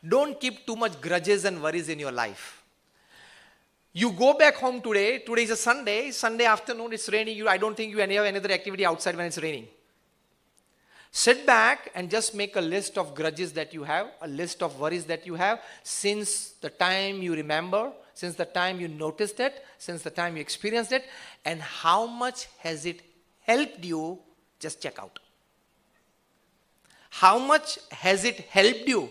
Don't keep too much grudges and worries in your life. You go back home today. Today is a Sunday. Sunday afternoon, it's raining. I don't think you have another activity outside when it's raining. Sit back and just make a list of grudges that you have, a list of worries that you have since the time you remember, since the time you noticed it, since the time you experienced it, and how much has it helped you. Just check out. How much has it helped you?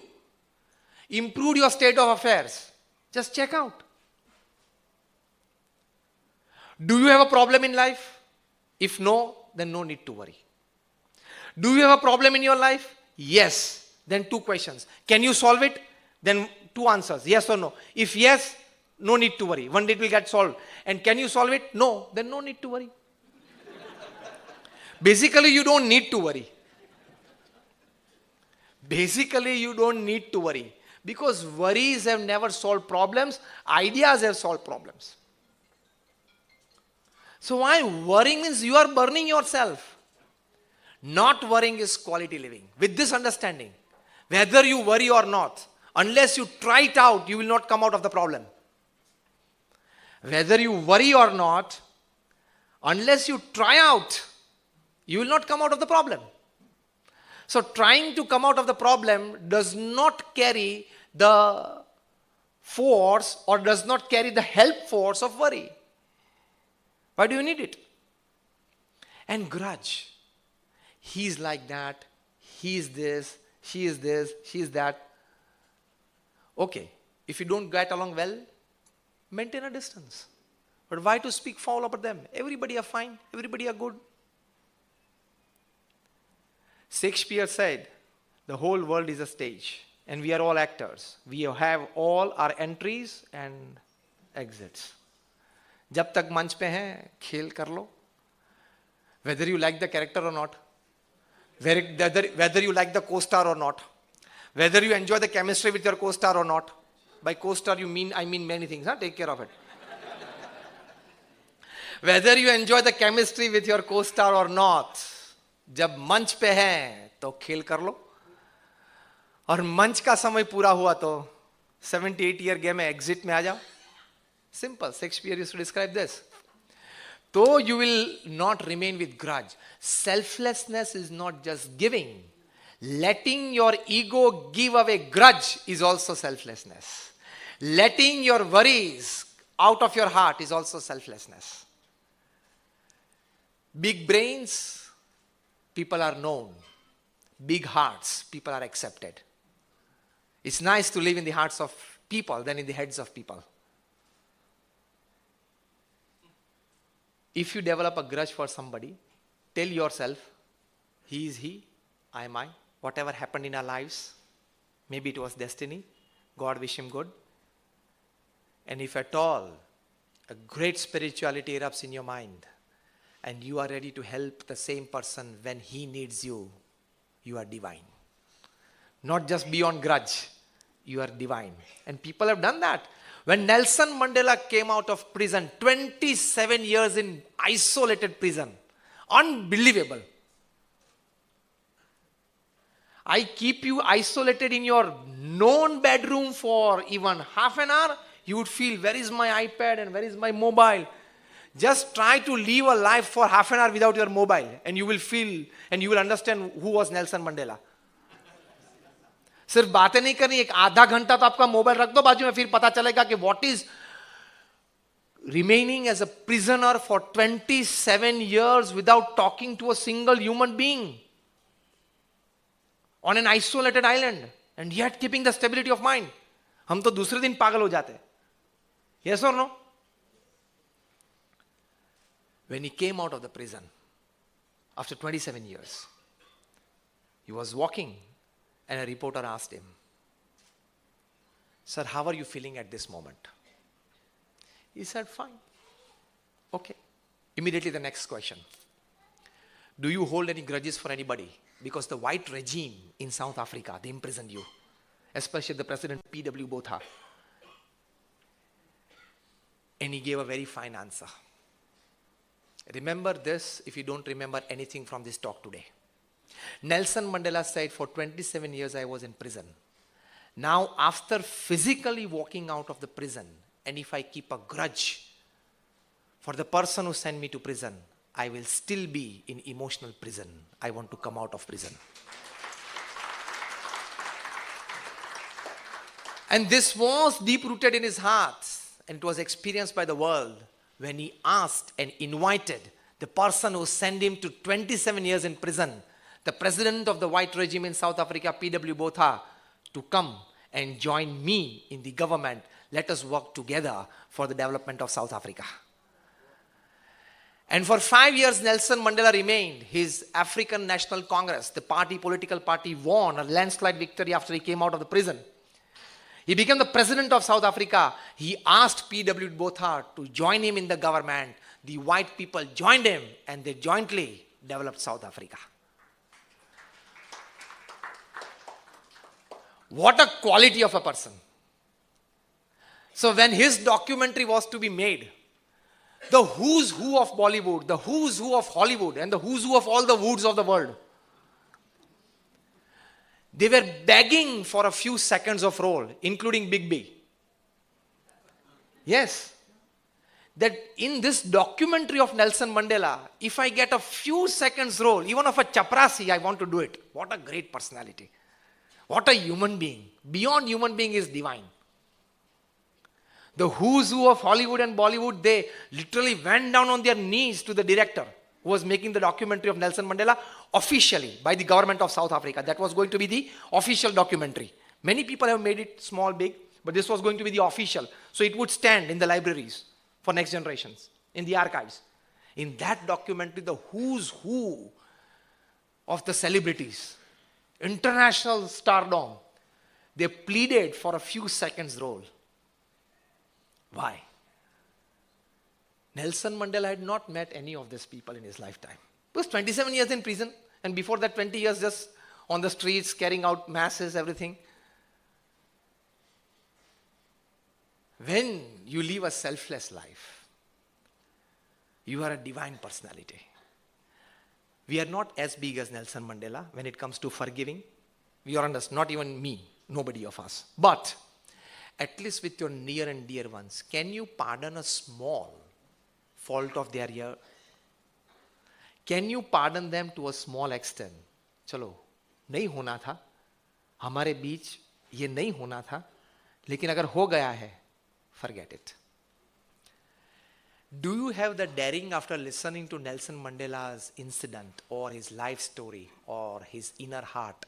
Improved your state of affairs? Just check out. Do you have a problem in life? If no, then no need to worry. Do you have a problem in your life? Yes. Then 2 questions. Can you solve it? Then 2 answers. Yes or no. If yes, no need to worry. One day it will get solved. And can you solve it? No. Then no need to worry. Basically, you don't need to worry. Basically, you don't need to worry. Because worries have never solved problems. Ideas have solved problems. So why worrying means you are burning yourself. Not worrying is quality living. With this understanding, whether you worry or not, unless you try it out, you will not come out of the problem. Whether you worry or not, unless you try out, you will not come out of the problem. So trying to come out of the problem does not carry the force or does not carry the help force of worry. Why do you need it? And grudge. He's like that, he is this, she is that. Okay, if you don't get along well, maintain a distance. But why to speak foul about them? Everybody are fine, everybody are good. Shakespeare said, the whole world is a stage and we are all actors. We have all our entries and exits. जब तक मंच पे हैं, खेल कर लो. Whether you like the character or not. Whether you like the co-star or not, whether you enjoy the chemistry with your co-star or not. By co-star I mean many things, take care of it. Whether you enjoy the chemistry with your co-star or not, जब मंच पे हैं तो खेल कर लो और मंच का समय पूरा हुआ तो 78-year game में exit में आ जाओ. Simple. Shakespeare used to describe this. Though you will not remain with grudge. Selflessness is not just giving. Letting your ego give away grudge is also selflessness. Letting your worries out of your heart is also selflessness. Big brains, people are known. Big hearts, people are accepted. It's nice to live in the hearts of people than in the heads of people. If you develop a grudge for somebody, tell yourself, he is he, I am I. Whatever happened in our lives, maybe it was destiny. God wish him good. And if at all, a great spirituality erupts in your mind, and you are ready to help the same person when he needs you, you are divine. Not just beyond grudge, you are divine. And people have done that. When Nelson Mandela came out of prison, 27 years in isolated prison. Unbelievable. I keep you isolated in your known bedroom for even half an hour, you would feel, where is my iPad and where is my mobile? Just try to live a life for half an hour without your mobile and you will feel and you will understand who was Nelson Mandela. सिर्फ बातें नहीं करनी, एक आधा घंटा तो आपका mobile रख दो बाजू में, फिर पता चलेगा कि what is remaining as a prisoner for 27 years without talking to a single human being on an isolated island and yet keeping the stability of mind. हम तो दूसरे दिन पागल हो जाते. Yes or no? When he came out of the prison after 27 years, he was walking and a reporter asked him, "Sir, how are you feeling at this moment?" He said, "Fine." Okay. Immediately the next question. Do you hold any grudges for anybody? Because the white regime in South Africa, they imprisoned you. Especially the President P.W. Botha. And he gave a very fine answer. Remember this if you don't remember anything from this talk today. Nelson Mandela said, for 27 years I was in prison. Now, after physically walking out of the prison, and if I keep a grudge for the person who sent me to prison, I will still be in emotional prison. I want to come out of prison. And this was deep rooted in his heart, and it was experienced by the world when he asked and invited the person who sent him to 27 years in prison, the president of the white regime in South Africa, P.W. Botha, to come and join me in the government. Let us work together for the development of South Africa. And for 5 years, Nelson Mandela remained. His African National Congress, the political party, won a landslide victory after he came out of the prison. He became the president of South Africa. He asked P.W. Botha to join him in the government. The white people joined him, and they jointly developed South Africa. What a quality of a person. So when his documentary was to be made, the who's who of Bollywood, the who's who of Hollywood, and the who's who of all the woods of the world, they were begging for a few seconds of role, including Big B. Yes. That in this documentary of Nelson Mandela, if I get a few seconds role, even of a chaprasi, I want to do it. What a great personality. What a human being. Beyond human being is divine. The who's who of Hollywood and Bollywood, they literally went down on their knees to the director who was making the documentary of Nelson Mandela officially by the government of South Africa. That was going to be the official documentary. Many people have made it small, big, but this was going to be the official. So it would stand in the libraries for next generations, in the archives. In that documentary, the who's who of the celebrities, international stardom, they pleaded for a few seconds role. Why? Nelson Mandela had not met any of these people in his lifetime. He was 27 years in prison, and before that 20 years just on the streets, carrying out masses, everything. When you live a selfless life, you are a divine personality. We are not as big as Nelson Mandela when it comes to forgiving. We are not even me, nobody of us. But at least with your near and dear ones, can you pardon a small fault of their year? Can you pardon them to a small extent? चलो, नहीं होना था, हमारे बीच ये नहीं होना था, लेकिन अगर हो गया है, forget it. Do you have the daring after listening to Nelson Mandela's incident or his life story or his inner heart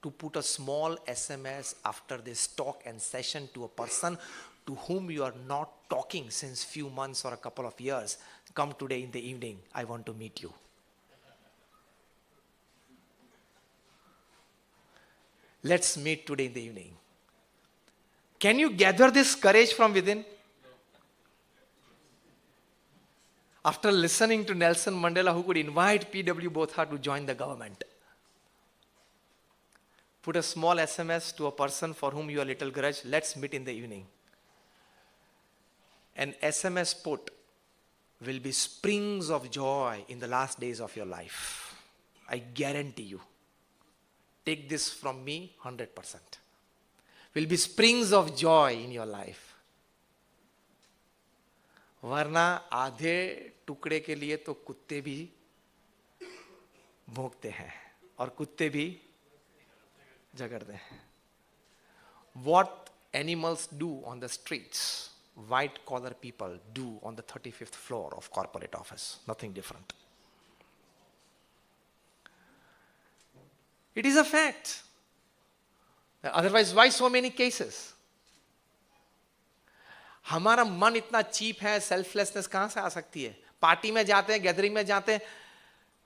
to put a small SMS after this talk and session to a person to whom you are not talking since few months or a couple of years? Come today in the evening, I want to meet you. Let's meet today in the evening. Can you gather this courage from within? After listening to Nelson Mandela, who could invite P.W. Botha to join the government. Put a small SMS to a person for whom you are a little grudge. Let's meet in the evening. An SMS put will be springs of joy in the last days of your life. I guarantee you. Take this from me 100%. Will be springs of joy in your life. वरना आधे टुकड़े के लिए तो कुत्ते भी भौंकते हैं और कुत्ते भी झगड़ते हैं. What animals do on the streets, white collar people do on the 35th floor of corporate office. Nothing different. It is a fact. Otherwise, why so many cases? हमारा मन इतना चीप है, सेल्फलेसनेस कहां से आ सकती है? पार्टी में जाते हैं, गैदरिंग में जाते हैं.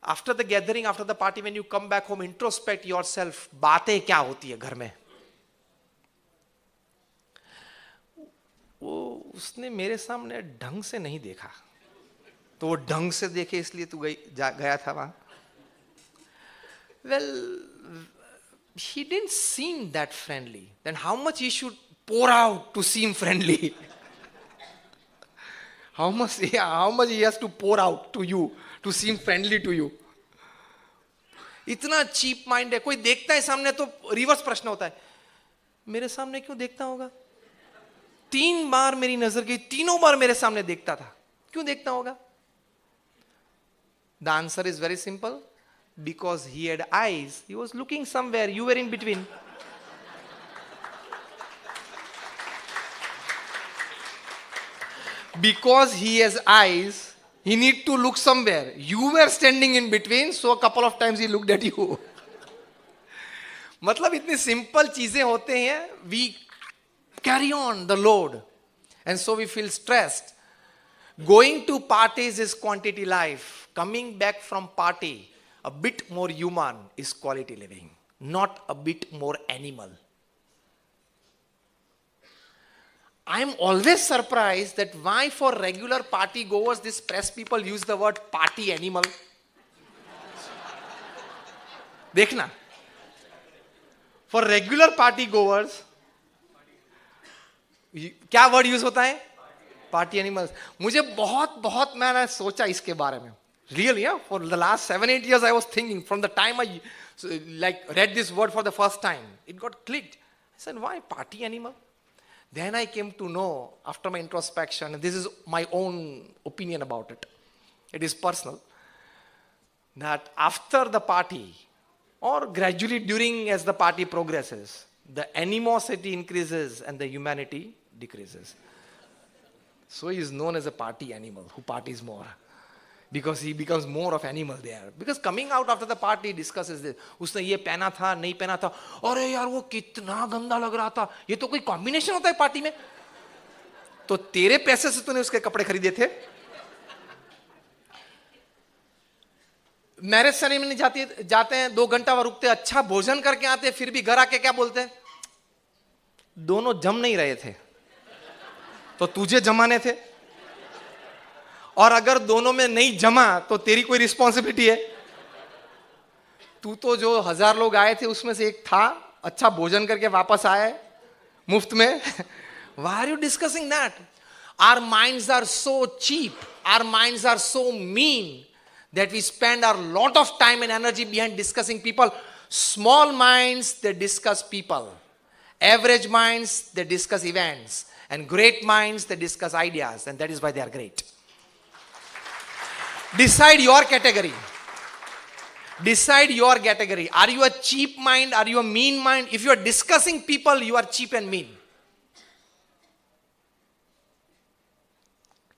After the gathering, after the party, when you come back home, introspect yourself. बातें क्या होती है घर में? वो उसने मेरे सामने ढंग से नहीं देखा, तो वो ढंग से देखे इसलिए तू गया था वहां. Well, he didn't seem that friendly. Then how much he should pour out to seem friendly? How much he has to pour out to you to seem friendly to you? इतना चीप माइंड है. कोई देखता है सामने तो reverse प्रश्न होता है, मेरे सामने क्यों देखता होगा? 3 बार मेरी नजर गई, तीनों बार मेरे सामने देखता था, क्यों देखता होगा? The answer is very simple. Because he had eyes, he was looking somewhere, you were in between. Because he has eyes, he need to look somewhere. You were standing in between, so a couple of times he looked at you. मतलब इतनी simple चीजें होते हैं, we carry on the load, and so we feel stressed. Going to parties is quantity life. Coming back from party, a bit more human, is quality living, not a bit more animal. I am always surprised that why for regular party goers, these press people use the word party animal. देखना, for regular party goers, क्या word use होता है? Party animals. मुझे बहुत मैंने सोचा इसके बारे में. Really, yeah? For the last 7-8 years, I was thinking. From the time I read this word for the first time, it got clicked. I said, why party animal? Then I came to know, after my introspection, and this is my own opinion about it. It is personal. That after the party, or gradually during as the party progresses, the animosity increases and the humanity decreases. So he is known as a party animal who parties more. Because he becomes more of animal there. Because coming out after the party discusses this. उसने ये पहना था, नहीं पहना था. अरे यार वो कितना गंदा लग रहा था. ये तो कोई कॉम्बिनेशन होता है पार्टी में. तो तेरे पैसे से तूने उसके कपड़े खरीदे थे. मैरिज सेरेमनी जाते हैं, 2 घंटा वहां रुकते, अच्छा भोजन करके आते, फिर भी घर आके क्या बोलते हैं? दोनों जम नहीं रहे थे, तो तुझे जमाने थे. और अगर दोनों में नहीं जमा तो तेरी कोई रिस्पॉन्सिबिलिटी है? तू तो जो 1000 लोग आए थे उसमें से एक था, अच्छा भोजन करके वापस आए मुफ्त में. Why are you discussing that? Our minds are so cheap, our minds are so mean that we spend a lot of time and energy behind discussing people. Small minds, they discuss people. Average minds, they discuss events. And great minds, they discuss ideas. And that is why they are great. Decide your category. Decide your category. Are you a cheap mind? Are you a mean mind? If you are discussing people, you are cheap and mean.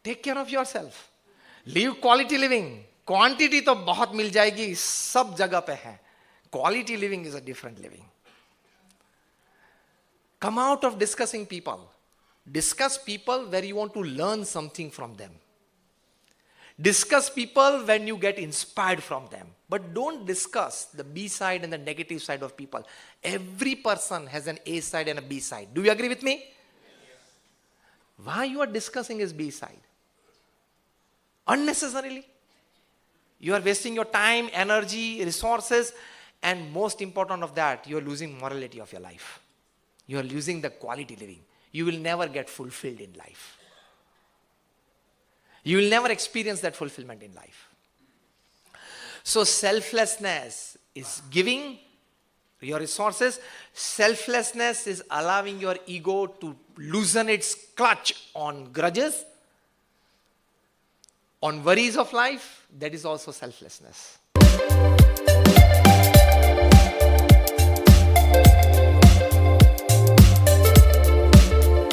Take care of yourself. Live quality living. Quantity तो बहुत मिल जाएगी, सब जगह पे है. Quality living is a different living. Come out of discussing people. Discuss people where you want to learn something from them. Discuss people when you get inspired from them. But don't discuss the B side and the negative side of people. Every person has an A side and a B side. Do you agree with me? Why you are discussing his B side? Unnecessarily. You are wasting your time, energy, resources, and most important of that, you are losing morality of your life. You are losing the quality living. You will never get fulfilled in life. You will never experience that fulfillment in life. So selflessness is giving your resources. Selflessness is allowing your ego to loosen its clutch on grudges, on worries of life. That is also selflessness.